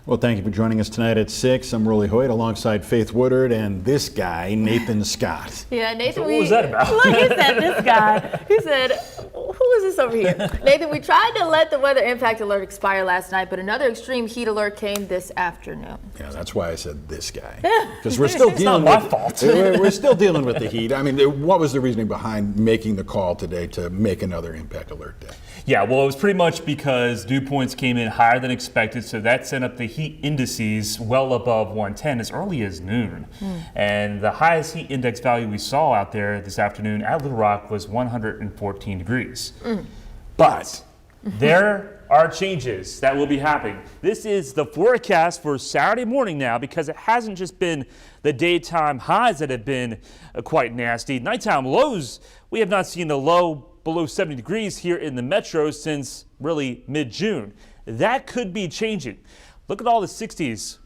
Well, thank you for joining us tonight at 6. I'm Hoyt alongside Faith Woodard and this guy, Nathan Scott. Yeah, Nathan. What was that about? Look, he said this guy. He said, who is this over here? Nathan, we tried to let the weather impact alert expire last night, but another extreme heat alert came this afternoon. Yeah, that's why I said this guy. Because we're still It's not my fault. We're still dealing with the heat. I mean, what was the reasoning behind making the call today to make another impact alert day? Yeah, well, it was pretty much because dew points came in higher than expected, so that sent up the heat indices well above 110 as early as noon. And the highest heat index value we saw out there this afternoon at Little Rock was 114 degrees. But there are changes that will be happening. This is the forecast for Saturday morning now, because it hasn't just been the daytime highs that have been quite nasty. Nighttime lows, we have not seen the low below 70 degrees here in the metro since really mid-June. That could be changing. Look at all the 60s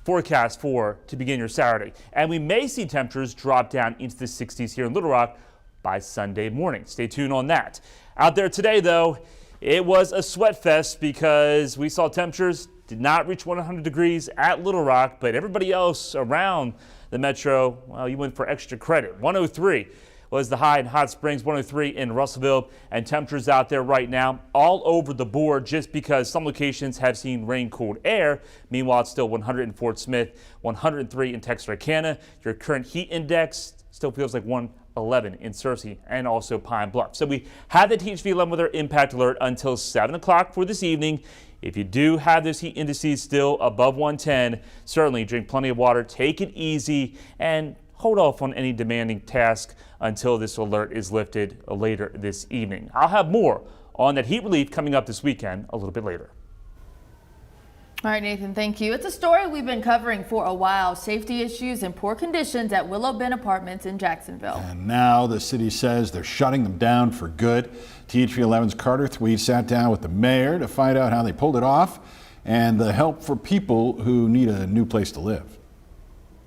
forecast to begin your Saturday. And we may see temperatures drop down into the 60s here in Little Rock by Sunday morning. Stay tuned on that. Out there today, though, it was a sweat fest because we saw temperatures did not reach 100 degrees at Little Rock, but everybody else around the metro, well, you went for extra credit. 103 was the high in Hot Springs, 103 in Russellville, and temperatures out there right now all over the board just because some locations have seen rain-cooled air. Meanwhile, it's still 100 in Fort Smith, 103 in Texarkana. Your current heat index still feels like 111 in Searcy and also Pine Bluff. So we have the THV 11 weather impact alert until 7 o'clock for this evening. If you do have those heat indices still above 110, certainly drink plenty of water, take it easy, and hold off on any demanding task until this alert is lifted later this evening. I'll have more on that heat relief coming up this weekend a little bit later. All right, Nathan, thank you. It's a story we've been covering for a while. Safety issues and poor conditions at Willow Ben Apartments in Jacksonville. And now the city says they're shutting them down for good. THV 11's Carter Thweed sat down with the mayor to find out how they pulled it off and the help for people who need a new place to live.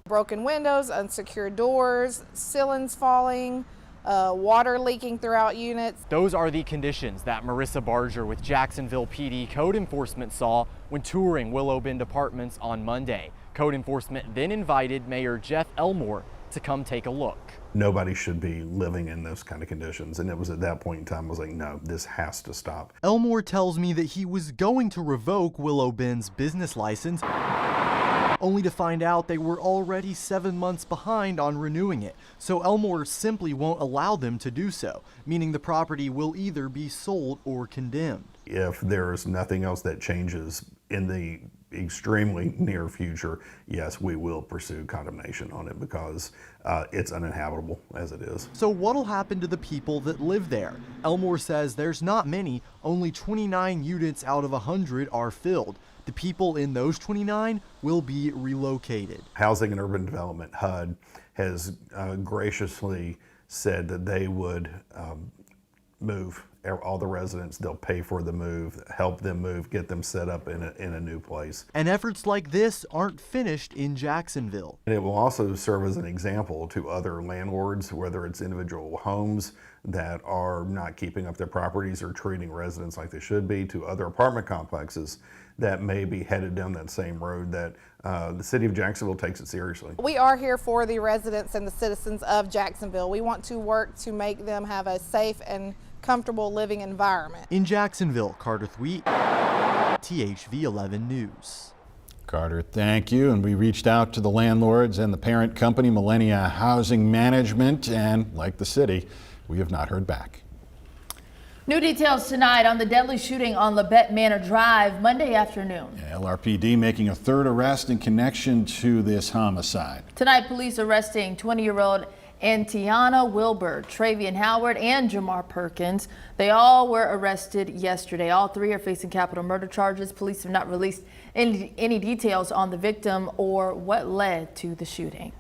Broken windows, unsecured doors, ceilings falling, water leaking throughout units. Those are the conditions that Marissa Barger with Jacksonville PD Code Enforcement saw when touring Willow Ben Apartments on Monday. Code Enforcement then invited Mayor Jeff Elmore to come take a look. Nobody should be living in those kind of conditions, and it was at that point in time I was like, no, this has to stop. Elmore tells me that he was going to revoke Willow Ben's business license, only to find out they were already 7 months behind on renewing it. So Elmore simply won't allow them to do so, meaning the property will either be sold or condemned. If there's nothing else that changes in the extremely near future, yes, we will pursue condemnation on it because it's uninhabitable as it is. So what'll happen to the people that live there? Elmore says there's not many, only 29 units out of 100 are filled. The people in those 29 will be relocated. Housing and Urban Development, HUD, has graciously said that they would move all the residents. They'll pay for the move, help them move, get them set up in a new place. And efforts like this aren't finished in Jacksonville. And it will also serve as an example to other landlords, whether it's individual homes that are not keeping up their properties or treating residents like they should be, to other apartment complexes that may be headed down that same road, that the city of Jacksonville takes it seriously. We are here for the residents and the citizens of Jacksonville. We want to work to make them have a safe and comfortable living environment. In Jacksonville, Carter Thweet, THV 11 News. Carter, thank you. And we reached out to the landlords and the parent company, Millennia Housing Management, and like the city, we have not heard back. New details tonight on the deadly shooting on Labette Manor Drive Monday afternoon. LRPD making a third arrest in connection to this homicide. Tonight, police arresting 20-year-old Antiana Wilbur, Travian Howard, and Jamar Perkins. They all were arrested yesterday. All three are facing capital murder charges. Police have not released any details on the victim or what led to the shooting.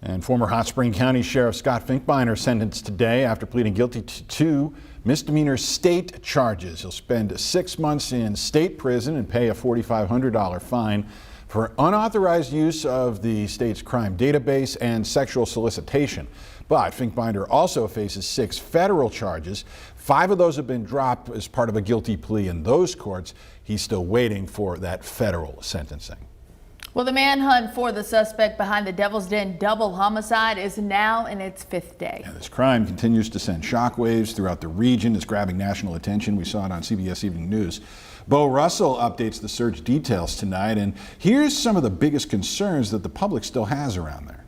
And former Hot Spring County Sheriff Scott Finkbeiner sentenced today after pleading guilty to 2 misdemeanor state charges. He'll spend 6 months in state prison and pay a $4,500 fine for unauthorized use of the state's crime database and sexual solicitation. But Finkbinder also faces 6 federal charges. 5 of those have been dropped as part of a guilty plea in those courts. He's still waiting for that federal sentencing. Well, the manhunt for the suspect behind the Devil's Den double homicide is now in its 5th day. Yeah, this crime continues to send shockwaves throughout the region. It's grabbing national attention. We saw it on CBS Evening News. Bo Russell updates the search details tonight, and here's some of the biggest concerns that the public still has around there.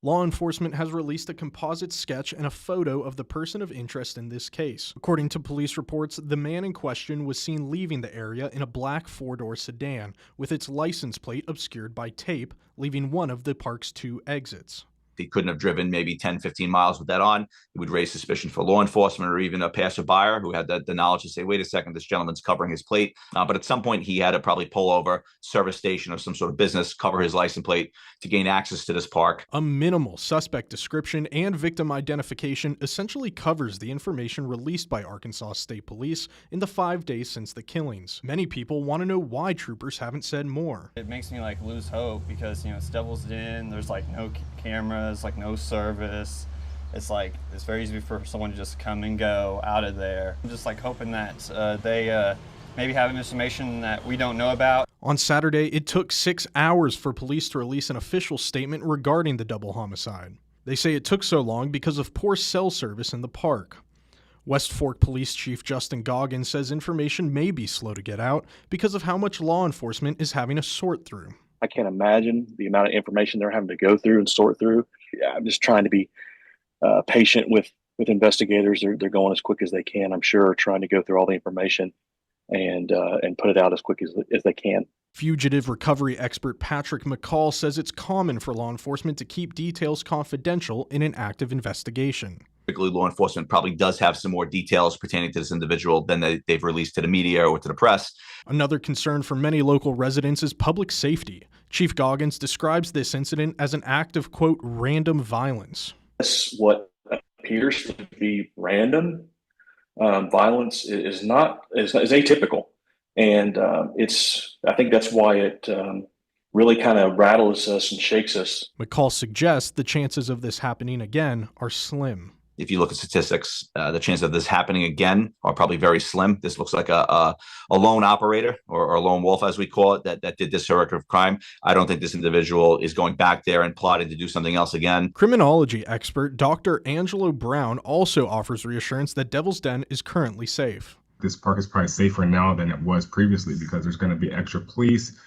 Law enforcement has released a composite sketch and a photo of the person of interest in this case. According to police reports, the man in question was seen leaving the area in a black 4-door sedan with its license plate obscured by tape, leaving one of the park's 2 exits. He couldn't have driven maybe 10, 15 miles with that on. It would raise suspicion for law enforcement or even a passerby who had the knowledge to say, wait a second, this gentleman's covering his plate. But at some point, he had to probably pull over, service station of some sort of business, cover his license plate to gain access to this park. A minimal suspect description and victim identification essentially covers the information released by Arkansas State Police in the 5 days since the killings. Many people want to know why troopers haven't said more. It makes me lose hope because, it's Devil's Den, there's no cameras, no service. It's very easy for someone to just come and go out of there. I'm just hoping that they maybe have information that we don't know about. On Saturday, it took 6 hours for police to release an official statement regarding the double homicide. They say it took so long because of poor cell service in the park. West Fork Police Chief Justin Goggins says information may be slow to get out because of how much law enforcement is having to sort through. I can't imagine the amount of information they're having to go through and sort through. Yeah, I'm just trying to be patient with investigators. They're going as quick as they can, I'm sure, trying to go through all the information and put it out as quick as they can. Fugitive recovery expert Patrick McCall says it's common for law enforcement to keep details confidential in an active investigation. Typically, law enforcement probably does have some more details pertaining to this individual than they've released to the media or to the press. Another concern for many local residents is public safety. Chief Goggins describes this incident as an act of, quote, random violence. That's what appears to be random. Violence is atypical. And I think that's why it really kind of rattles us and shakes us. McCall suggests the chances of this happening again are slim. If you look at statistics, the chance of this happening again are probably very slim. This looks like a lone operator or a lone wolf, as we call it, that did this horrific crime. I don't think this individual is going back there and plotting to do something else again. Criminology expert Dr. Angelo Brown also offers reassurance that Devil's Den is currently safe. This park is probably safer now than it was previously because there's going to be extra police,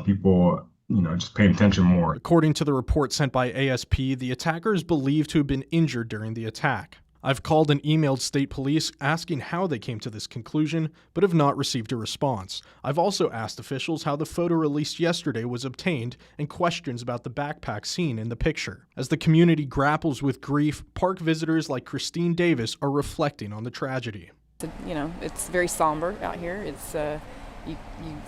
people just paying attention more. According to the report sent by ASP, the attacker is believed to have been injured during the attack. I've called and emailed state police asking how they came to this conclusion, but have not received a response. I've also asked officials how the photo released yesterday was obtained and questions about the backpack seen in the picture. As the community grapples with grief, park visitors like Christine Davis are reflecting on the tragedy. It's very somber out here. It's you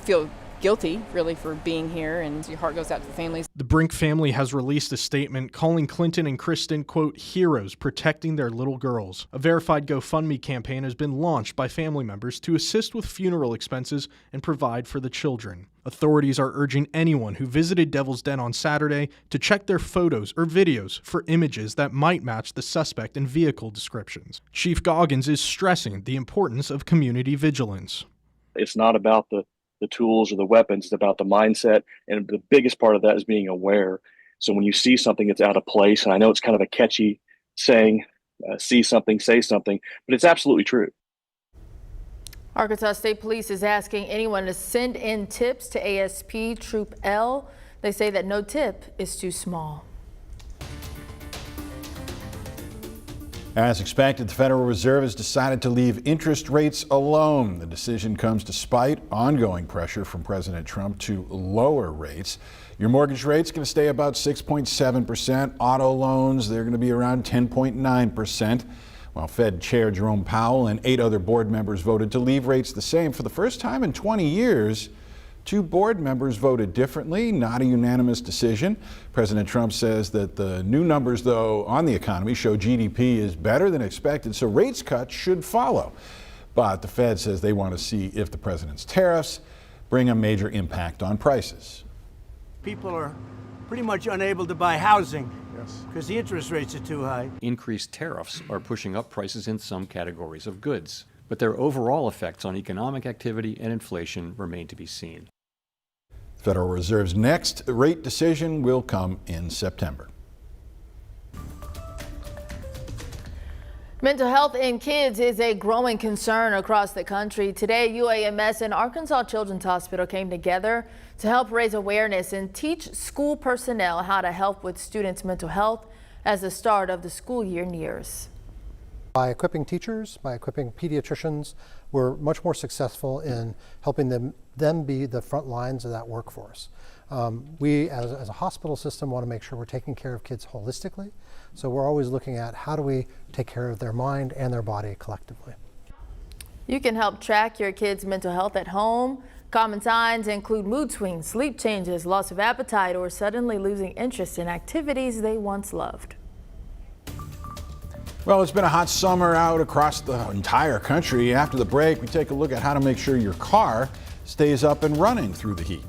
feel guilty, really, for being here, and your heart goes out to the families. The Brink family has released a statement calling Clinton and Kristen, quote, heroes protecting their little girls. A verified GoFundMe campaign has been launched by family members to assist with funeral expenses and provide for the children. Authorities are urging anyone who visited Devil's Den on Saturday to check their photos or videos for images that might match the suspect and vehicle descriptions. Chief Goggins is stressing the importance of community vigilance. It's not about the tools or the weapons, it's about the mindset. And the biggest part of that is being aware. So when you see something that's out of place, and I know it's kind of a catchy saying, see something, say something, but it's absolutely true. Arkansas State Police is asking anyone to send in tips to ASP Troop L. They say that no tip is too small. As expected, the Federal Reserve has decided to leave interest rates alone. The decision comes despite ongoing pressure from President Trump to lower rates. Your mortgage rate's going to stay about 6.7%. Auto loans, they're going to be around 10.9%. While Fed Chair Jerome Powell and 8 other board members voted to leave rates the same for the first time in 20 years, 2 board members voted differently, not a unanimous decision. President Trump says that the new numbers, though, on the economy show GDP is better than expected, so rates cuts should follow. But the Fed says they want to see if the president's tariffs bring a major impact on prices. People are pretty much unable to buy housing because the interest rates are too high. Increased tariffs are pushing up prices in some categories of goods, but their overall effects on economic activity and inflation remain to be seen. Federal Reserve's next rate decision will come in September. Mental health in kids is a growing concern across the country. Today, UAMS and Arkansas Children's Hospital came together to help raise awareness and teach school personnel how to help with students' mental health as the start of the school year nears. By equipping teachers, by equipping pediatricians, we're much more successful in helping them be the front lines of that workforce. We, as a hospital system, want to make sure we're taking care of kids holistically. So we're always looking at how do we take care of their mind and their body collectively. You can help track your kids' mental health at home. Common signs include mood swings, sleep changes, loss of appetite, or suddenly losing interest in activities they once loved. Well, it's been a hot summer out across the entire country. After the break, we take a look at how to make sure your car stays up and running through the heat.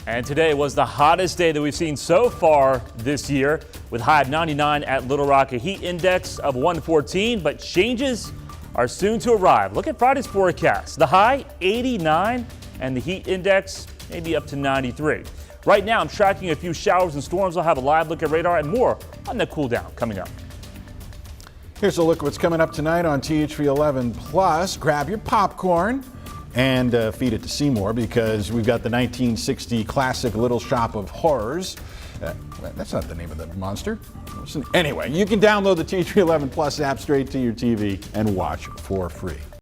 And today was the hottest day that we've seen so far this year, with high of 99 at Little Rock, a heat index of 114, but changes are soon to arrive. Look at Friday's forecast. The high 89 and the heat index maybe up to 93. Right now I'm tracking a few showers and storms. I'll have a live look at radar and more on the cool down coming up. Here's a look at what's coming up tonight on THV 11 Plus. Grab your popcorn and feed it to Seymour, because we've got the 1960 classic Little Shop of Horrors. That's not the name of the monster. Anyway, you can download the THV 11 Plus app straight to your TV and watch for free.